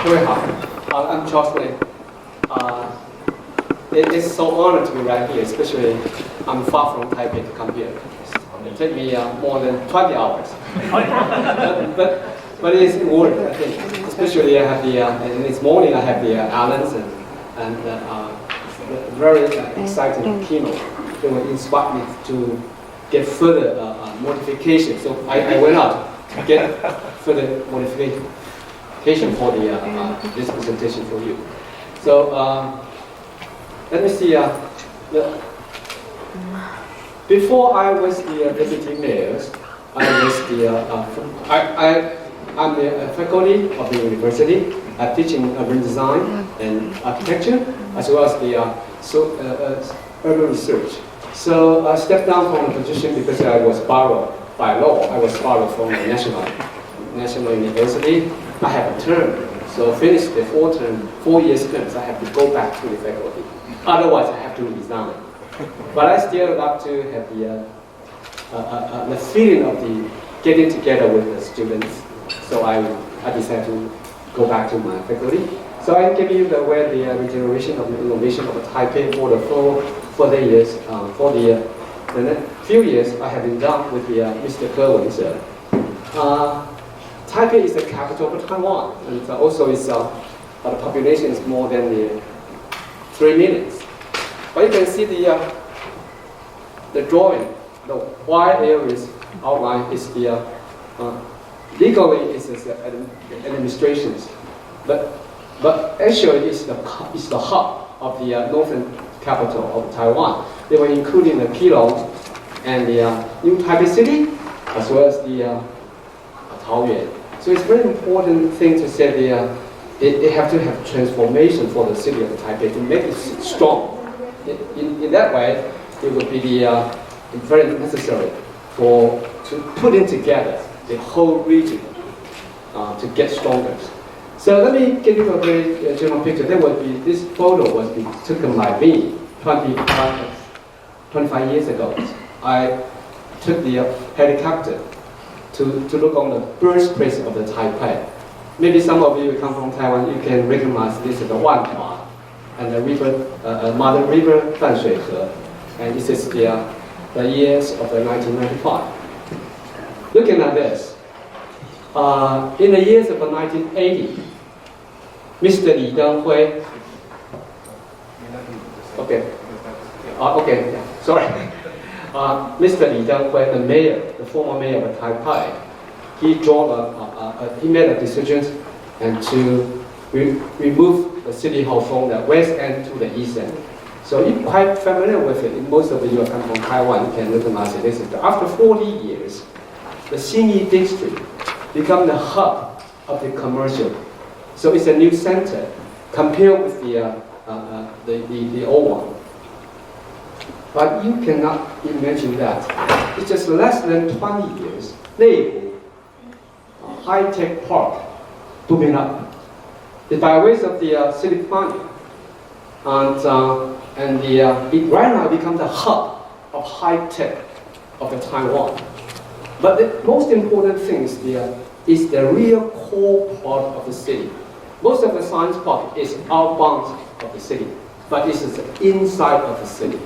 I'm Jocelyn. It is so honored to be right here, especially I'm far from Taipei to come here. It took me more than 20 hours. but it is worth it, I think. Especially I have and this morning I have the Allen's and very exciting keynote. It will inspire me to get further modification. So I went out to get further modification for this presentation for you. So let me see. Before I was the deputy mayor, I'm the faculty of the university. I'm teaching urban design and architecture, as well as the urban research. So I stepped down from the position because I was borrowed by law. I was borrowed from the national university. I have a term, so finished the 4 years terms. I have to go back to the faculty. Otherwise, I have to resign. But I still love to have the feeling of the getting together with the students. So I decided to go back to my faculty. So I give you the regeneration of the innovation of Taipei for the years. For the few years I have been done with Mr. Kerwin, sir. Taipei is the capital of Taiwan, and also the population is more than 3 million. But you can see the drawing, the wide areas outline is legally it's administrations, but actually it's the hub of the northern capital of Taiwan. They were including the Keelung and the New Taipei City, as well as the Taoyuan. So it's a very important thing to say they have to have transformation for the city of Taipei to make it strong. In that way, it would be very necessary to put in together the whole region to get stronger. So let me give you a very general picture. This photo was taken by me 25 years ago. I took the helicopter to look on the birthplace of the Taipei. Maybe some of you come from Taiwan, you can recognize this as the Wanhua and the river, Mother River Danshui-he, and this is the years of 1995. Looking at this, in the years of 1980, Mr. Li Denghui, Mr. Li Denghui, the mayor, the former mayor of Taipei, he made a decision and to remove the city hall from the west end to the east end. So you're quite familiar with it. Most of you come from Taiwan, you can recognize it. This is after 40 years, the Xinyi district become the hub of the commercial. So it's a new center compared with the old one. But you cannot imagine that. It's just less than 20 years. Neihu, high-tech park, booming up. It's by ways of the city planning. And it right now becomes the hub of high-tech of the Taiwan. But the most important thing is the real core part of the city. Most of the science park is outbound of the city, but this is the inside of the city.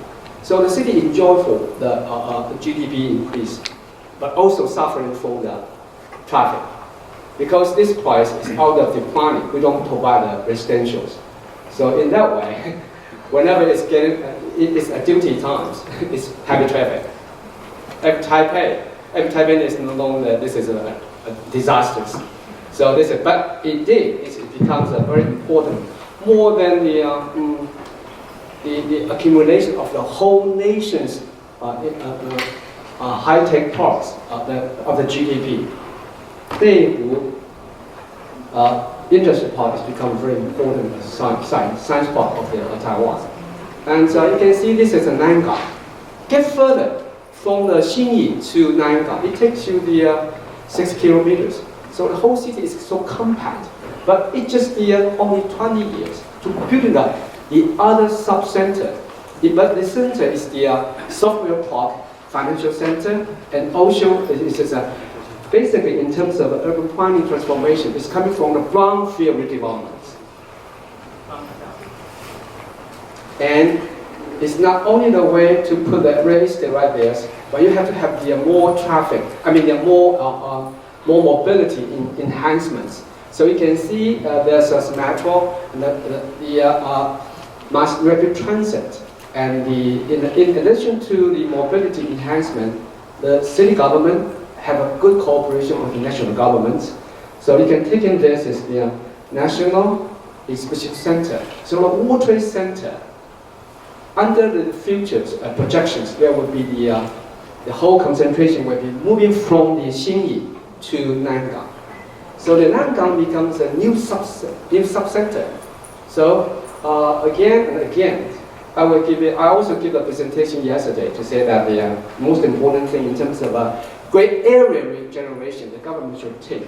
So the city enjoys the GDP increase, but also suffering from the traffic. Because this place is out of the planning, we don't provide the residentials. So in that way, whenever it's at duty times, it's heavy traffic. Every Taipei is no longer, this is a disaster. So but it becomes a very important, more than the accumulation of the whole nation's high-tech parts of the GDP. Neihu industry park has become very important science park of Taiwan. And you can see this is a Nangang. Get further from the Xinyi to Nangang, it takes you 6 kilometers. So the whole city is so compact. But it just only 20 years to build up the other sub-center. But the center is the software park, financial center, and also it is a basically in terms of urban planning transformation, is coming from the brownfield redevelopment. And it's not only the way to put the real estate right there, but you have to have the more traffic, the more mobility enhancements. So you can see there's a metro, and the mass rapid transit, and in addition to the mobility enhancement, the city government have a good cooperation with the national governments. So you can take in this as the National Exhibition Center. So the World Trade Center, under the future projections, there will be the whole concentration will be moving from the Xinyi to Nangang. So the Nangang becomes a new subsector. So again and again, I also give a presentation yesterday to say that the most important thing in terms of great area regeneration the government should take,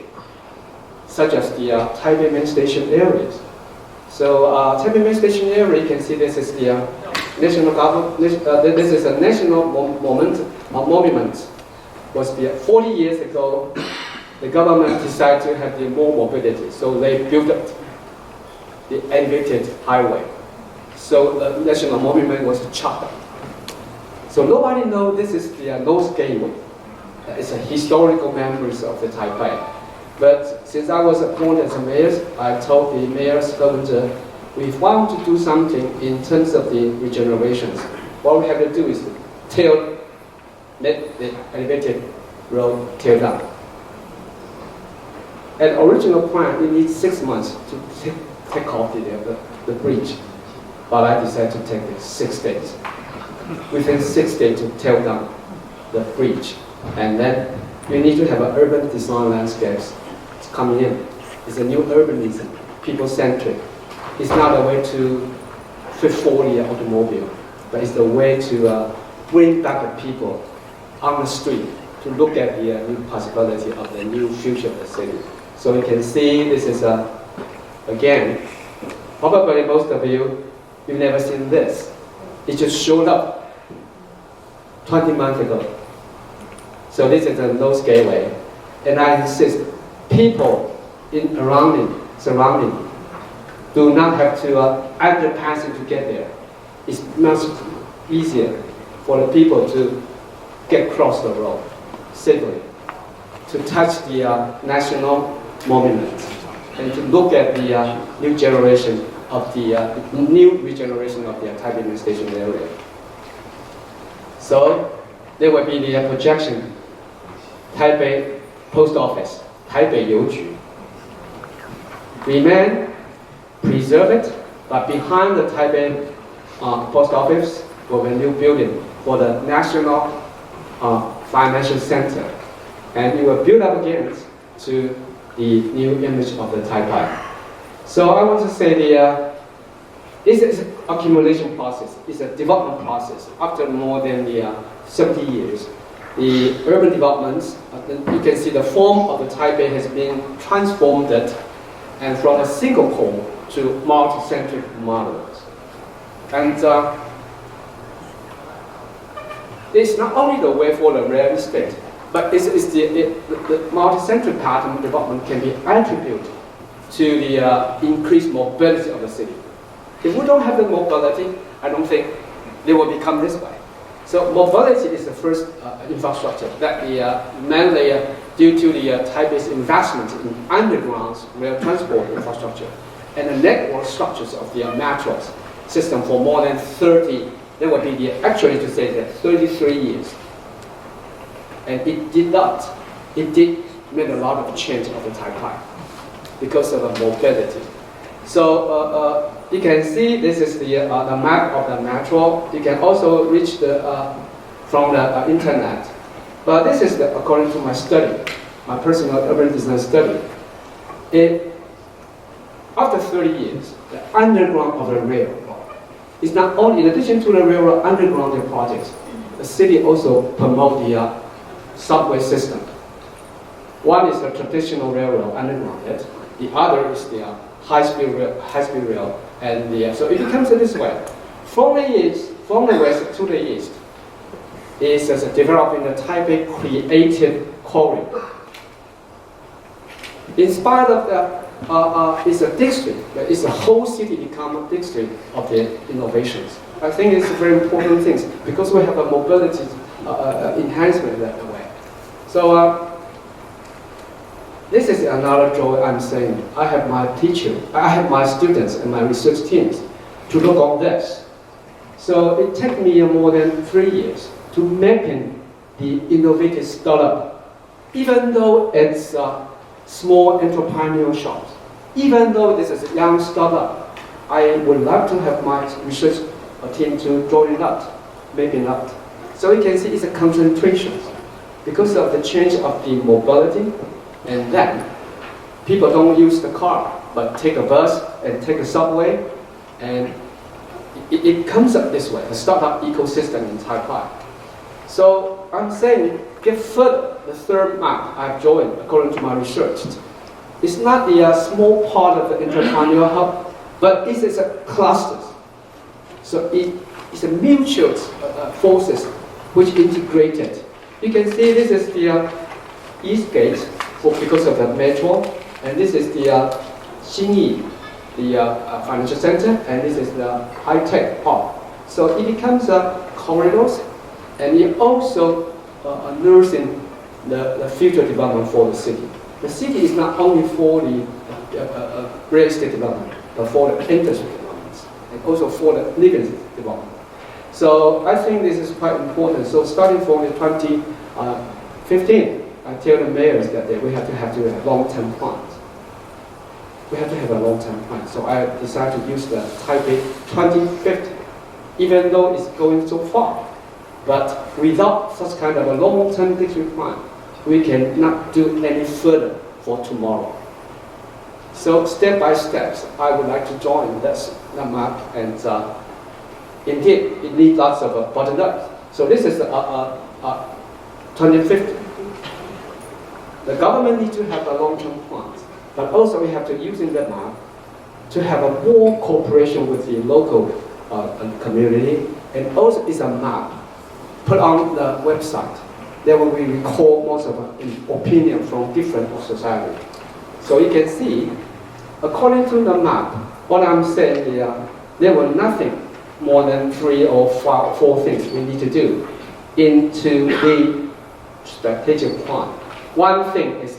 such as the Taipei main station areas. So Taipei main station area, you can see this is the national government. This is a national monument. Was 40 years ago, the government decided to have the more mobility, so they built up the elevated highway. So the national monument was chopped. So nobody knows this is the Nose Gateway. It's a historical memories of the Taipei. But since I was appointed as a mayor, I told the mayor's governor, we want to do something in terms of the regenerations. What we have to do is let the elevated road tear down. At original plan, it needs 6 months to take off the bridge. But I decided to take it 6 days. Within 6 days to tear down the bridge. And then you need to have an urban design landscapes coming in. It's a new urbanism, people-centric. It's not a way to fit for the automobile, but it's the way to bring back the people on the street to look at the new possibility of the new future of the city. So you can see this is again, probably most of you've never seen this. It just showed up 20 months ago. So this is the Nose Gateway. And I insist, people surrounding, do not have to underpass to get there. It's much easier for the people to get across the road safely, to touch the national monuments, and to look at the new generation of the new regeneration of the Taipei main station area. So there will be the projection, Taipei Post Office, Taipei Youju. Remain, preserve it, but behind the Taipei Post Office will be a new building for the National Financial Center. And it will build up again to the new image of the Taipei. So I want to say this is an accumulation process. It's a development process. After more than 70 years, the urban developments, you can see the form of the Taipei has been transformed and from a single core to multi-centric models. And it's not only the way for the real estate, but the multi-centric pattern development can be attributed to the increased mobility of the city. If we don't have the mobility, I don't think they will become this way. So mobility is the first infrastructure that mainly due to the Taipei's investment in underground rail transport infrastructure and the network structures of the metro system for more than 30, there will be actually to say that 33 years. And it did make a lot of change of the Taipei because of the mobility. So you can see this is the map of the metro. You can also reach from the internet. But this is according to my study, my personal urban design study. After 30 years, the underground of the railroad is not only, in addition to the railroad underground projects, the city also promote the subway system. One is the traditional railroad underground, the other is the high-speed rail, and so it becomes this way. From the west to the east, is developing the Taipei creative corridor. In spite of that, it's a district, but it's a whole city become a district of the innovations. I think it's a very important thing because we have a mobility enhancement that way. So this is another joy I'm saying. I have my students and my research teams to look on this. So it took me more than 3 years to mapping the innovative startup, even though it's small entrepreneurial shops. Even though this is a young startup, I would love to have my research team to draw it out, mapping out. So you can see it's a concentration because of the change of the mobility, and then people don't use the car, but take a bus and take a subway, and it comes up this way, the startup ecosystem in Taipei. So I'm saying, get further, the third map I've joined according to my research. It's not the small part of the entrepreneurial hub, but it is a clusters. So it's a mutual forces which integrated. You can see this is the East Gate because of the metro, and this is the Xinyi, the financial center, and this is the high-tech part. So it becomes corridors, and it also nursing the future development for the city. The city is not only for the real estate development, but for the industry development, and also for the living development. So I think this is quite important. So starting from 2015, I tell the mayors that we have to have long-term plans. We have to have a long-term plan. So I decided to use the Taipei 2050, even though it's going so far. But without such kind of a long-term district plan, we cannot do any further for tomorrow. So step by step, I would like to join this map, and indeed, it needs lots of button up. So this is 2050. The government needs to have a long-term plan, but also we have to use in the map to have a more cooperation with the local community, and also it's a map put on the website. There will be record most of opinion from different society. So you can see, according to the map, what I'm saying here, there were nothing more than 3 or 4 things we need to do into the strategic plan. One thing is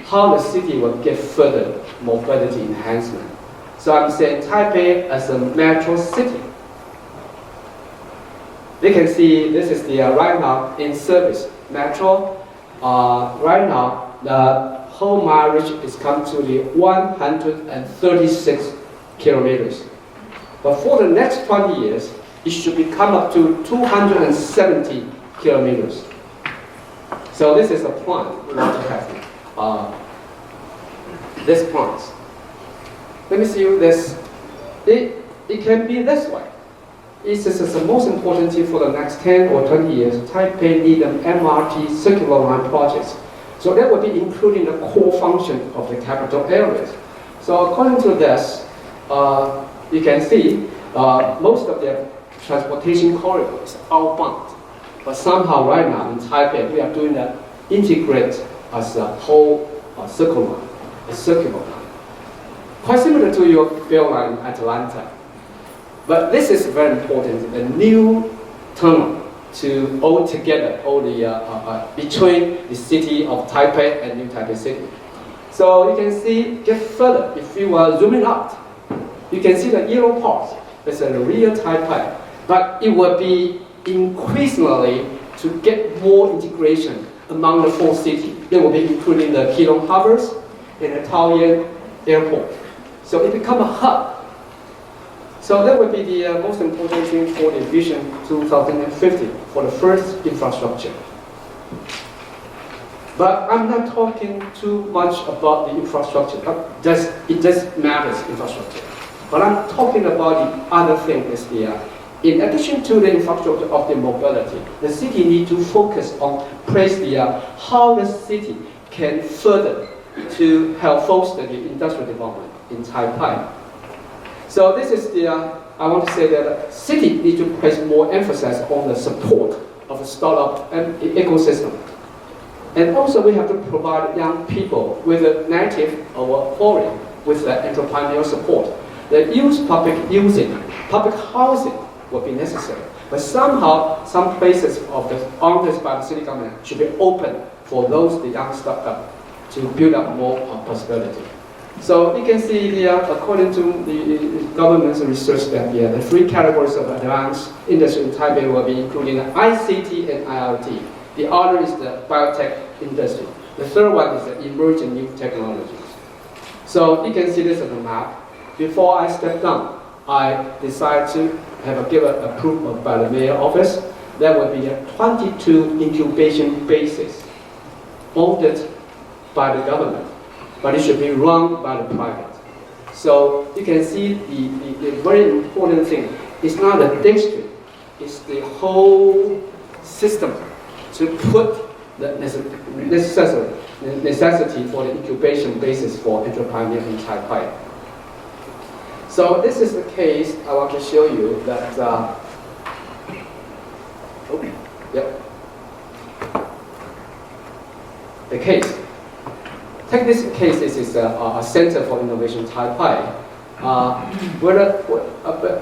how the city will get further mobility enhancement. So I'm saying Taipei as a metro city. You can see this is the right now in service metro. Right now the whole mileage is come to the 136 kilometers. But for the next 20 years, it should be come up to 270 kilometers. So this is a plan we want to have. This plans. Let me see you this. It can be this way. This is the most important thing for the next 10 or 20 years. Taipei need an MRT circular line projects. So that will be including the core function of the capital areas. So according to this, you can see most of the transportation corridors are outbound. But somehow right now in Taipei, we are doing that integrate as a whole circle line, a circular line. Quite similar to your rail line in Atlanta. But this is very important, a new tunnel to all together, all the between the city of Taipei and New Taipei City. So you can see, get further, if you are zooming out, you can see the yellow part. It's a real Taipei, but it will be increasingly to get more integration among the 4 cities. They will be including the Keelung harbors and the Taoyuan airport. So it becomes a hub. So that would be the most important thing for the Vision 2050 for the first infrastructure. But I'm not talking too much about the infrastructure. It just matters infrastructure. But I'm talking about the other thing is in addition to the infrastructure of the mobility, the city needs to focus on how the city can further to help foster the industrial development in Taipei. So this is I want to say that the city needs to place more emphasis on the support of the startup and ecosystem. And also we have to provide young people with a native or foreign with the entrepreneurial support. The public housing will be necessary. But somehow, some places of the owned by the city government should be open for those the young startup to build up more possibility. So you can see according to the government's research that the three categories of advanced industry in Taipei will be including the ICT and IoT. The other is the biotech industry. The third one is the emerging new technologies. So you can see this on the map. Before I step down, I decided to give approval by the mayor office. There will be 22 incubation bases owned by the government, but it should be run by the private. So you can see the very important thing is not the district, it's the whole system to put the necessity for the incubation basis for entrepreneurs in Taipei. So this is the case I want to show you that, the case. Take this case, this is a Center for Innovation Taipei.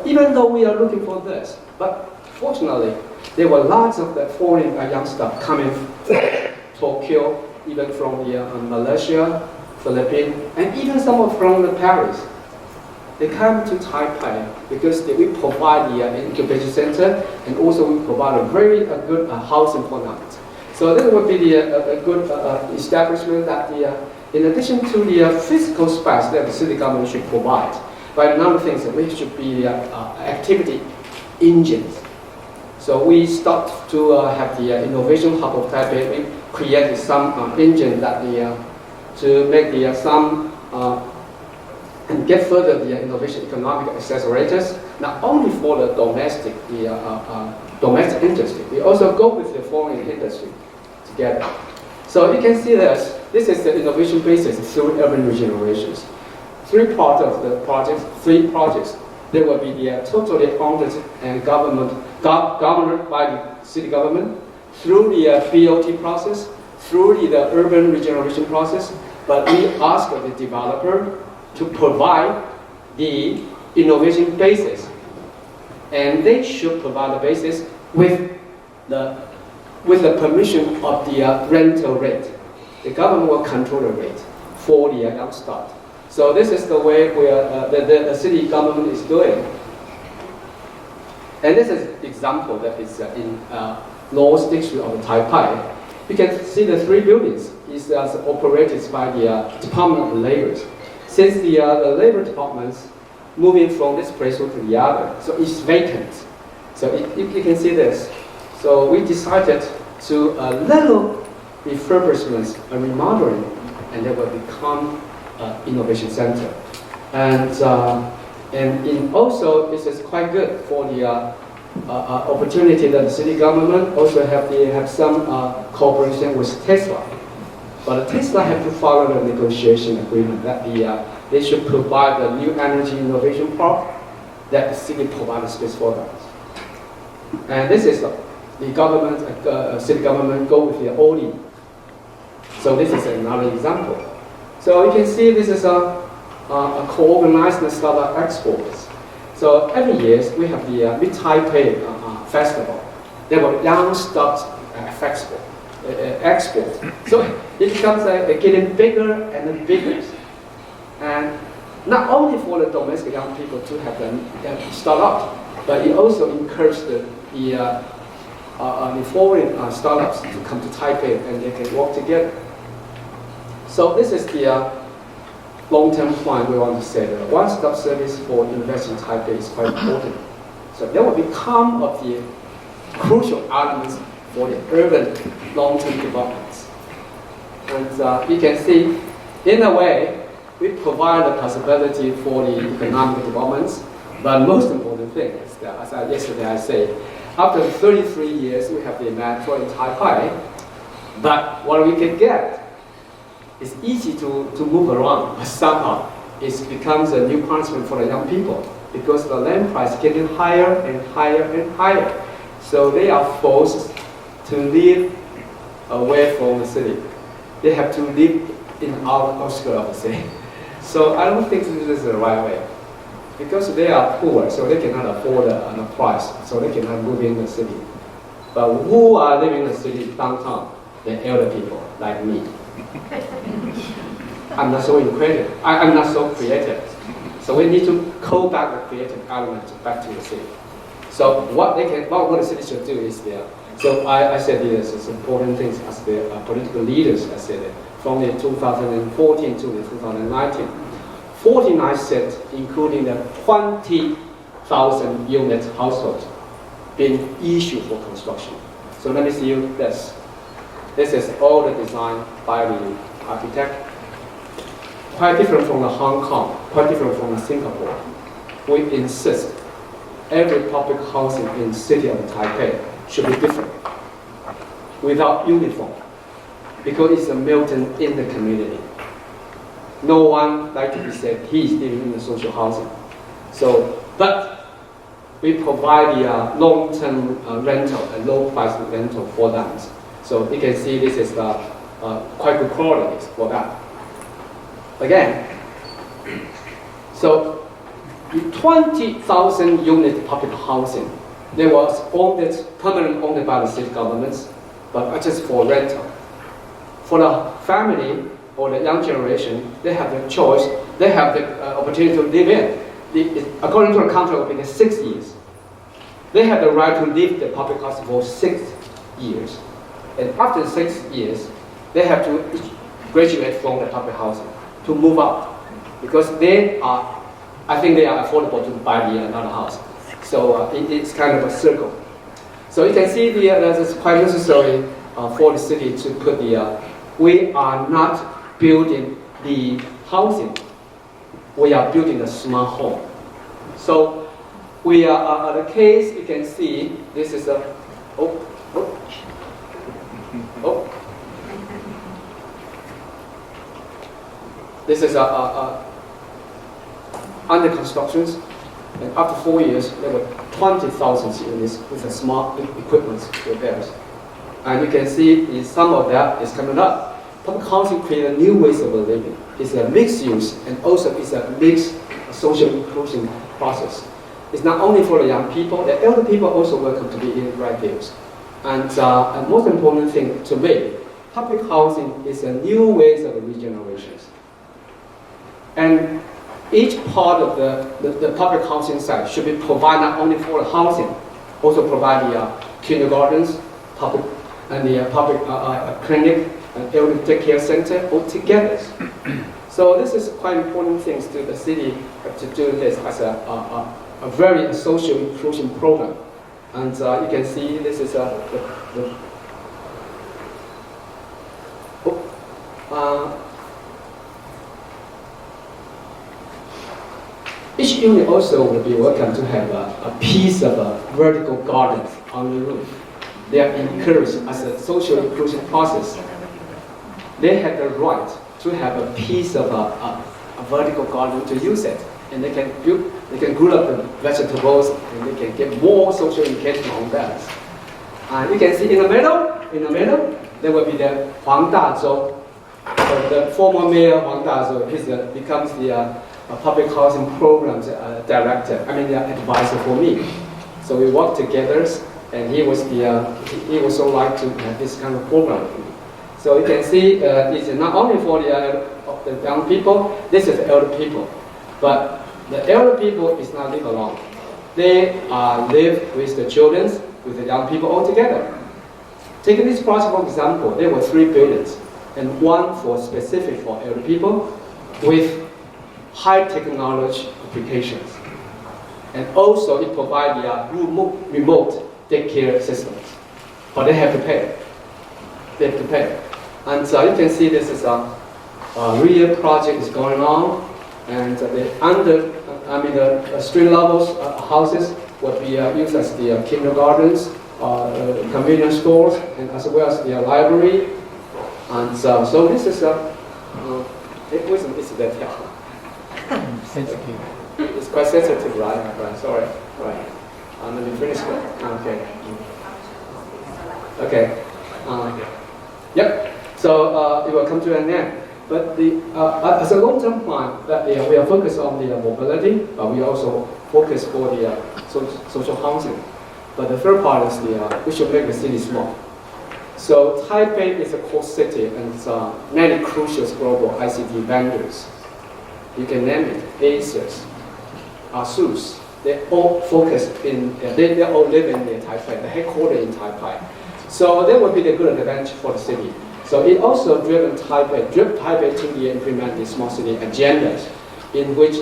Even though we are looking for this, but fortunately, there were lots of the foreign youngsters coming from Tokyo, even from Malaysia, Philippines, and even some from Paris. They come to Taipei because we provide the incubation center, and also we provide a very good housing for them. So this would be a good establishment that in addition to the physical space that the city government should provide, but another thing is that we should be activity engines. So we start to have the innovation hub of Taipei. We created some engine that to make some and get further the innovation economic accelerators, not only for the domestic industry, we also go with the foreign industry together. So you can see this is the innovation basis through urban regenerations. Three projects. There will be the totally owned and governed by the city government through the BOT process, through the urban regeneration process, but we ask the developer to provide the innovation basis, and they should provide the basis with the permission of the rental rate. The government will control the rate for the young start. So this is the way where the city government is doing. And this is an example that is in North District of Taipei. You can see the three buildings is operated by the Department of Labor. Since the labor departments moving from this place to the other, so it's vacant. So you can see this. So we decided to little refurbishments and remodeling, and they will become innovation center. And also this is quite good for the opportunity that the city government also have some cooperation with Tesla. But Tesla have to follow the negotiation agreement that they should provide the new energy innovation park that the city provides space for them. And this is the government, city government go with the all-in. So this is another example. So you can see this is a co-organized startup exports. So every year we have the Mid-Taipei festival. There were young startups export. So it becomes getting bigger and bigger. And not only for the domestic young people to have them start up, but it also encourages the foreign startups to come to Taipei and they can work together. So this is the long-term plan we want to say that one-stop service for investing in Taipei is quite important. So that will become of the crucial elements for the urban long-term developments. And you can see, in a way, we provide the possibility for the economic developments, but most important thing is that, as yesterday I said, after 33 years we have the metro in Taipei, but what we can get is easy to move around, but somehow it becomes a new punishment for the young people because the land price is getting higher and higher and higher. So they are forced to live away from the city. they have to live in our outskirts of the city. So I don't think this is the right way. Because they are poor, so they cannot afford the price, so they cannot move in the city. But who are living in the city downtown? The elder people, like me. I'm not so creative. I'm not so creative. So we need to call back the creative element back to the city. So what the city should do is there. So I said this is important things as the political leaders. I said it from the 2014 to the 2019. 49 cities, including the 20,000 unit households, being issued for construction. So let me see you this. This is all the design by the architect. Quite different from the Hong Kong, quite different from the Singapore. We insist every public housing in the city of Taipei should be different, without uniform, because it's a melting in the community. No one like to be said he's living in the social housing. So, but we provide the long-term rental and low-price rental for them. So you can see this is quite good quality for that. Again, so the 20,000 unit public housing, they was permanently owned by the city governments, but just for rental. For the family or the young generation, they have the choice, they have the opportunity to live in. According to the contract, it will be 6 years. They have the right to live the public house for 6 years. And after 6 years, they have to graduate from the public housing to move up. Because I think they are affordable to buy another house. So it's kind of a circle. So you can see it's quite necessary for the city to put we are not building the housing, we are building a smart home. So we are the case, you can see, this is a, This is under constructions, and after 4 years, there were 20,000 units with the smart equipment repairs. And you can see some of that is coming up. Public housing creates a new ways of living. It's a mixed use, and also it's a mixed social inclusion process. It's not only for the young people, the elder people also welcome to be in the right fields. And most important thing to me, public housing is a new ways of regeneration. And each part of the public housing site should be provided not only for the housing, also provide the kindergartens, public clinic, and elder daycare center all together. So this is quite important things to the city to do this as a very social inclusion program. And you can see this is each unit also will be welcome to have a piece of a vertical garden on the roof. They are encouraged as a social inclusion process. They have the right to have a piece of a vertical garden to use it, and they can grow up the vegetables, and they can get more social engagement on that. You can see in the middle, there will be the Huang Dazhou, the former mayor Huang Dazhou. He becomes the public housing programs director. The advisor for me. So we work together, and he was so like to have this kind of program. So you can see it's not only for the young people. This is the elder people, but the elder people is not live alone. They live with the children, with the young people all together. Taking this project for example, there were 3 buildings, and one for specific for elder people with high technology applications. And also it provides remote daycare systems, but they have to pay. They have to pay. And you can see this is a real project is going on, and the street levels houses will be used as the kindergartens, convenience stores, and as well as the library. And so this is sensitive. It's quite sensitive, right? Right. Sorry. Right. Let me finish it. Okay. Okay. Yep. So it will come to an end. But as a long-term plan, we are focused on the mobility, but we also focus for the social housing. But the third part is we should make the city small. So Taipei is a core city and many crucial global ICT vendors. You can name it, ASUS, ASUS. They all focus they all live in Taipei, the headquarters in Taipei. So that would be the good advantage for the city. So it also driven Taipei to implement the small city agendas in which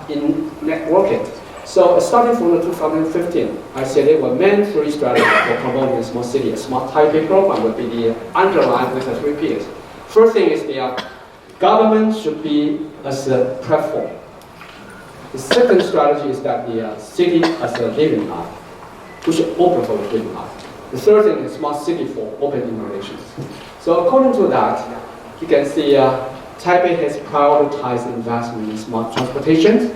in networking. So starting from 2015, I said there were main three strategies for promoting a small city. A smart Taipei program would be the underlined with the 3 P's. First thing is the government should be as a platform. The second strategy is that the city as a living art. We should open for the living art. The third thing is smart city for open innovations. So according to that, you can see Taipei has prioritized investment in smart transportation,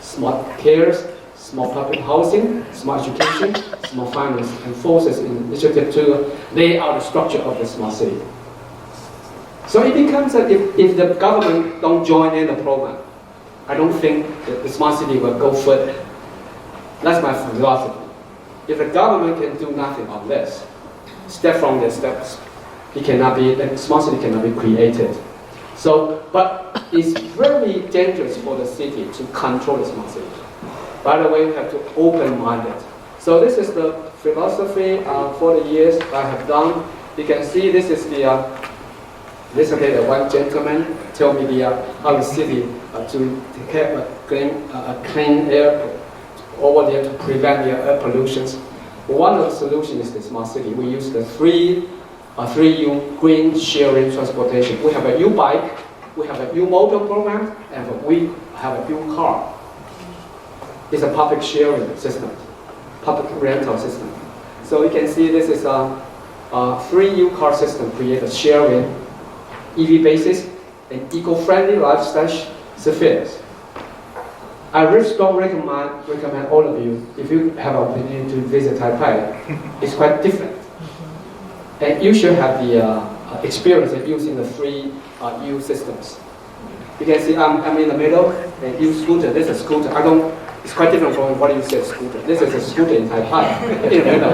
smart cares, smart public housing, smart education, smart finance, and forces initiative to lay out the structure of the smart city. So it becomes that if the government don't join in the program, I don't think that the smart city will go further. That's my philosophy. If the government can do nothing on this, step from the steps, the smart city cannot be created. So, but it's very dangerous for the city to control the smart city. By the way, we have to open-minded. So this is the philosophy for the years I have done. You can see this is recently one gentleman told me how the city to have a clean air over there to prevent the air pollution. One of the solutions is the smart city. We use the 3U green sharing transportation. We have a U-bike, we have a U-motor program, and we have a U-car. It's a public sharing system, public rental system. So you can see this is a 3U car system, create a sharing EV basis and eco-friendly lifestyle spheres. I really strongly recommend all of you, if you have an opportunity to visit Taipei, it's quite different. And you should have the experience of using the 3U systems. You can see I'm in the middle, and use scooter. This is a scooter. It's quite different from what you said, scooter. This is a scooter in Taipei, in the middle.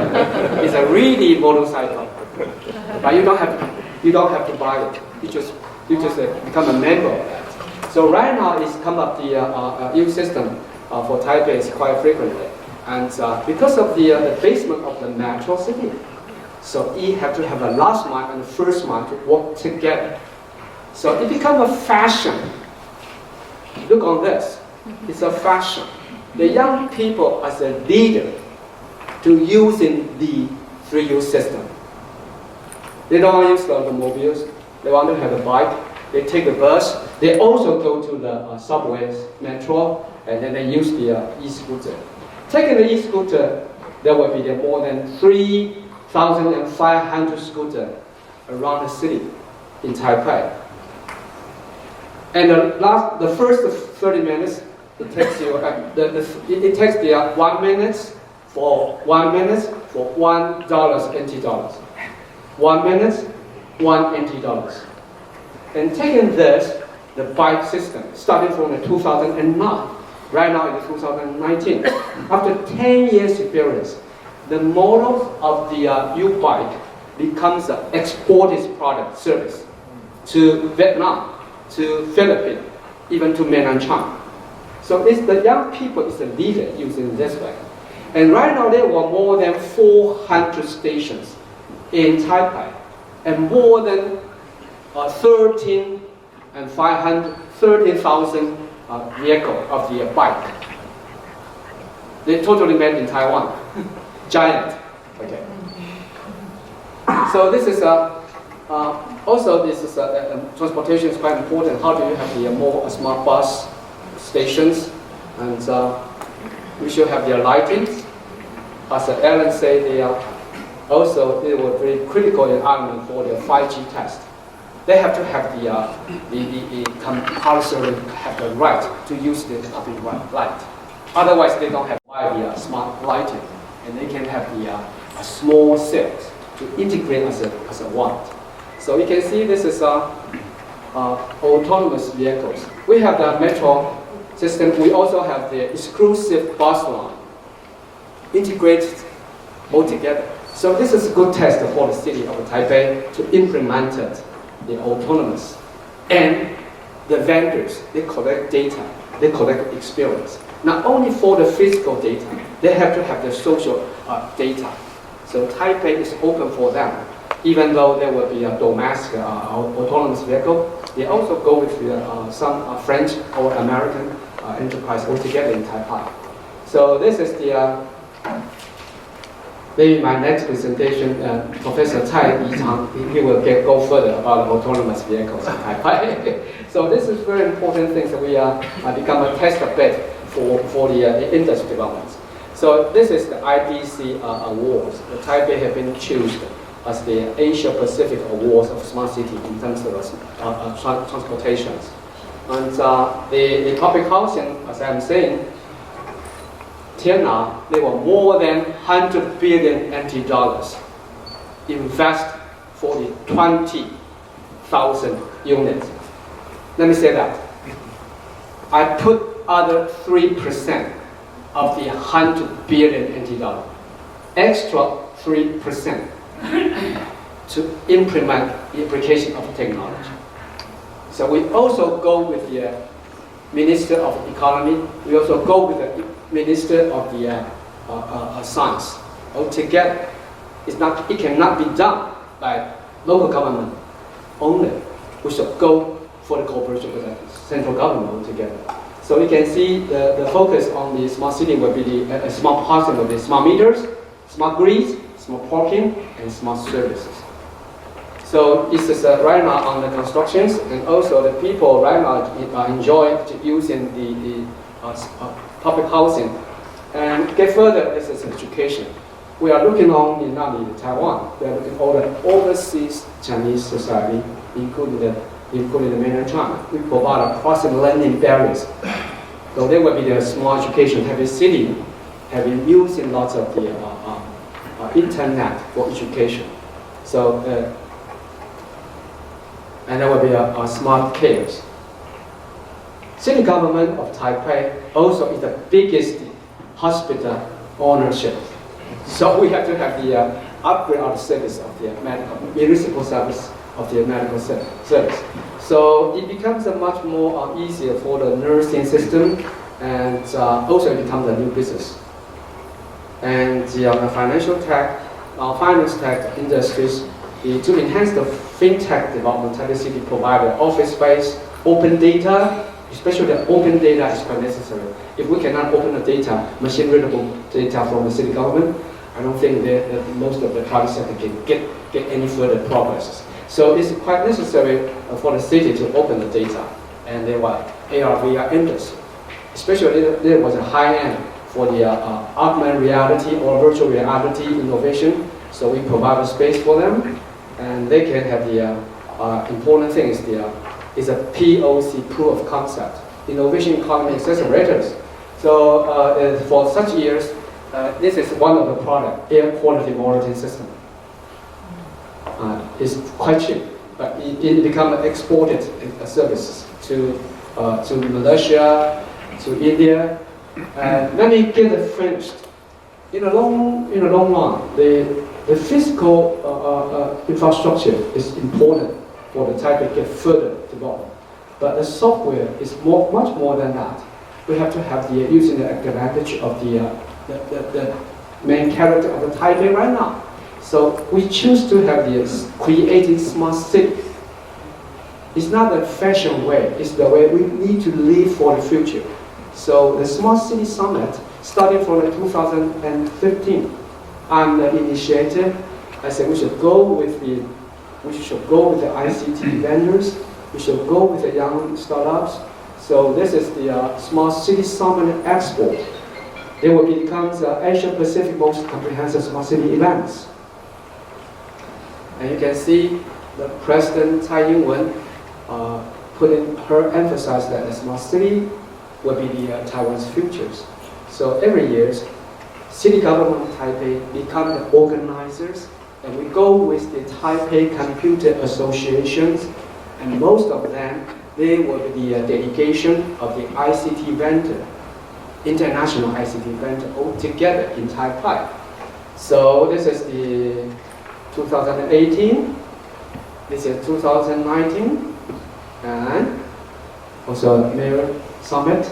It's a really motorcycle. But you don't have to buy it. You just become a member of that. So right now it's come up the U system for Taipei is quite frequently. And because of the basement of the metro city, so you have to have a last mile and the first mile to work together. So it becomes a fashion. Look on this. It's a fashion. The young people as a leader to using the 3U system. They don't want to use the automobiles. They want to have a bike. They take a bus. They also go to the subways, metro, and then they use the e-scooter. Taking the e-scooter, there will be more than 3,500 scooters around the city in Taipei. And the first 30 minutes, it takes you. It takes 1 minute for $1 NT dollars. 1 minute, $1 NT dollars. And taking this, the bike system, starting from 2009, right now in 2019, after 10 years experience, the model of the U-bike becomes an exported product service to Vietnam, to Philippines, even to mainland China. So the young people is the leader using this way. And right now there were more than 400 stations in Taipei, and more than 13,000 vehicles of the bike. They totally made in Taiwan. Giant. Okay. So this is also this is transportation is quite important. How do you have the more smart bus stations, and we should have their lighting. As Alan said, they were very critical element for the 5G test. They have to have the compulsory have the right to use the public light. Otherwise, they don't have the smart lighting, and they can have the small cells to integrate as a one. So you can see this is autonomous vehicles. We have the metro system. We also have the exclusive bus line, integrated all together. So this is a good test for the city of Taipei to implement the autonomous. And the vendors, they collect data, they collect experience. Not only for the physical data, they have to have the social data. So Taipei is open for them. Even though there will be a domestic autonomous vehicle, they also go with some French or American enterprise altogether in Taipei. So this is the maybe my next presentation, Professor Cai Yichang, he will go further about autonomous vehicles in Taipei. So this is very important things that we become a test bed for the industry development. So this is the IDC awards. The Taipei have been chosen as the Asia Pacific Awards of Smart City in terms of transportation. And the public housing, as I'm saying, till now, there were more than 100 billion NT dollars invest for the 20,000 units. Let me say that. I put other 3% of the 100 billion NT dollars, extra 3% to implement the application of technology. So we also go with the Minister of Economy. We also go with the Minister of the Science. Altogether, it cannot be done by local government only. We should go for the cooperation with the central government altogether. So you can see the focus on the smart city will be the smart housing will be smart meters, smart grids, smart parking, and smart services. So this is right now on the constructions, and also the people right now enjoy using the public housing. And get further, this is education. We are looking on not only Taiwan, we are looking at all the overseas Chinese society, including the mainland China. We provide crossing learning barriers. So there will be the small education, having city, having using lots of the internet for education. So, and there will be a smart cares. City government of Taipei also is the biggest hospital ownership. So we have to have the upgrade of the service of the municipal service of the medical service. So it becomes a much more easier for the nursing system, and also it becomes a new business. And the financial tech, finance tech industries, to enhance the fintech development, Taipei City provided office space, open data, especially the open data is quite necessary. If we cannot open the data, machine-readable data from the city government, I don't think that most of the private sector can get any further progress. So it's quite necessary for the city to open the data. And there were AR/VR industry. Especially there was a high end for the augmented reality or virtual reality innovation. So we provide a space for them, and they can have the important thing is a POC, proof of concept, innovation economy accelerators. So for such years, this is one of the product, air quality monitoring system. It's quite cheap, but it become exported services to Malaysia, to India. Let me get it finished. In the long run, the physical infrastructure is important for the Taipei to get further developed. But the software is much more than that. We have to have using the advantage of the main character of the Taipei right now. So we choose to have creating smart city. It's not a fashion way, it's the way we need to live for the future. So the Smart City Summit, starting from 2015, I'm the initiator. I said we should go with the ICT vendors, we should go with the young startups. So this is the Smart City Summit Expo. It will become the Asia Pacific most comprehensive smart city events. And you can see the President Tsai Ing-wen putting her emphasis that the smart city will be the Taiwan's futures. So every year, city government of Taipei become the organizers and we go with the Taipei Computer Associations, and most of them, they were the delegation of the ICT vendor, international ICT vendor, all together in Taipei. So this is the 2018, this is 2019, and also Mayor Summit.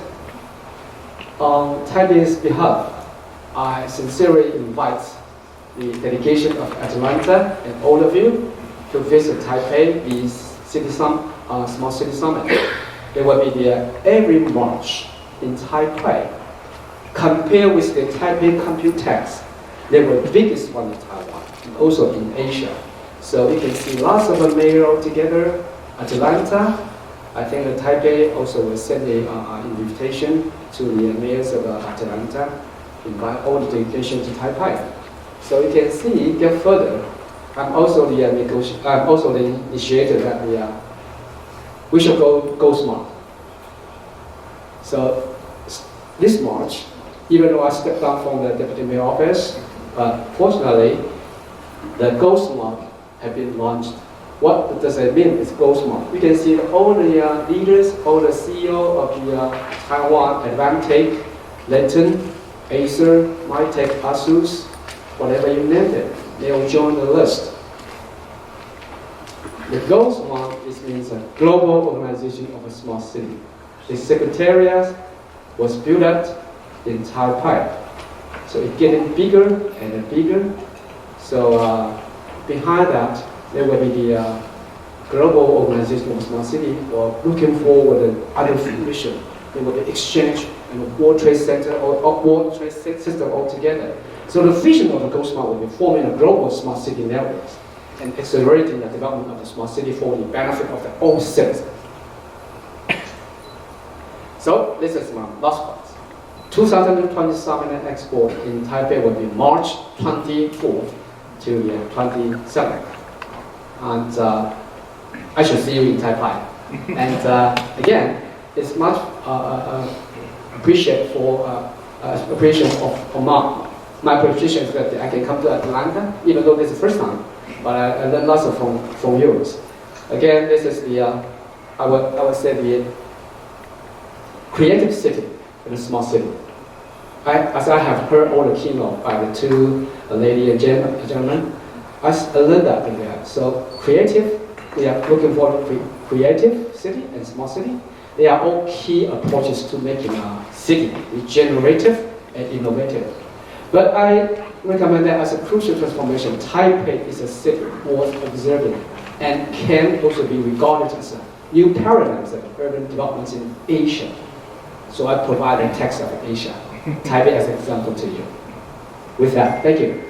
On Taipei's behalf, I sincerely invite the delegation of Atlanta and all of you to visit Taipei, the Small City Summit. There will be there every March in Taipei. Compared with the Taipei Computex, they were the biggest one in Taiwan, and also in Asia. So you can see lots of mayors together. Atlanta, I think that Taipei also will send an invitation to the mayors of Atlanta, invite all the delegation to Taipei. So you can see, get further. I'm also the initiator that we should go smart. So this March, even though I stepped down from the deputy mayor office, but fortunately, the Go Smart have been launched. What does it mean? It's Go Smart. You can see all the leaders, all the CEO of the Taiwan, Advantage, Linton, Acer, Mytech, ASUS, whatever you name it, they will join the list. The Go Smart means a global organization of a smart city. The secretariat was built up in Taipei. So it's getting bigger and bigger. So behind that, there will be the global organization of smart city, or looking forward to other vision. There will be exchange and World Trade Center or World Trade System altogether. So the vision of the Go Smart will be forming a global smart city network and accelerating the development of the smart city for the benefit of the all citizens. So this is my last part. 2020 Summit and Expo in Taipei will be March 24th to the 27th. And I should see you in Taipei. And again, it's much appreciation of my appreciation that I can come to Atlanta, even though this is the first time. But I learned lots from you. Again, this is the I would say the creative city in a small city. As I have heard all the keynote by the two ladies and gentlemen, I learned that in there. So creative, we are looking for a creative city and small city. They are all key approaches to making a city regenerative and innovative. But I recommend that as a crucial transformation, Taipei is a city worth observing and can also be regarded as a new paradigms of urban developments in Asia. So I provide a text of Asia, Taipei as an example to you. With that, thank you.